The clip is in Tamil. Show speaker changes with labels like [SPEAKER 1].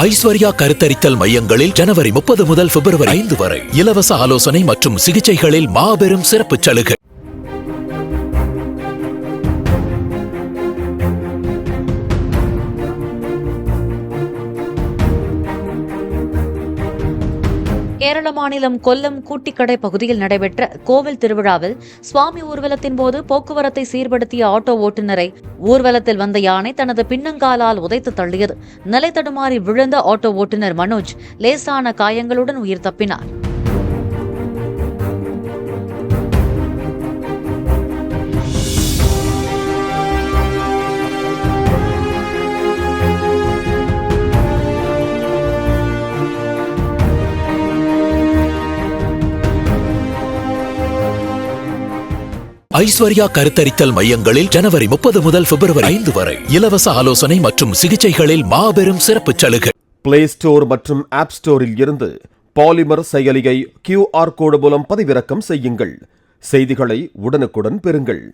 [SPEAKER 1] ஐஸ்வர்யா கருத்தரித்தல் மையங்களில் ஜனவரி 30 முதல் பிப்ரவரி 5 வரை இலவச ஆலோசனை மற்றும் சிகிச்சைகளில் மாபெரும் சிறப்பு சலுகை.
[SPEAKER 2] கேரள மாநிலம் கொல்லம் கூட்டிக்கடை பகுதியில் நடைபெற்ற கோவில் திருவிழாவில் சுவாமி ஊர்வலத்தின் போது போக்குவரத்தை சீர்படுத்திய ஆட்டோ ஓட்டுநரை ஊர்வலத்தில் வந்த யானை தனது பின்னங்காலால் உதைத்து தள்ளியது. நிலை தடுமாறி விழுந்த ஆட்டோ ஓட்டுநர் மனோஜ் லேசான காயங்களுடன் உயிர் தப்பினார்.
[SPEAKER 1] ஐஸ்வர்யா கருத்தரித்தல் மையங்களில் ஜனவரி 30 முதல் பிப்ரவரி 5 வரை இலவச ஆலோசனை மற்றும் சிகிச்சைகளில் மாபெரும் சிறப்பு சலுகை.
[SPEAKER 3] பிளே ஸ்டோர் மற்றும் ஆப் ஸ்டோரில் இருந்து பாலிமர் செயலியை QR கோடு மூலம் பதிவிறக்கம் செய்யுங்கள். செய்திகளை உடனுக்குடன் பெறுங்கள்.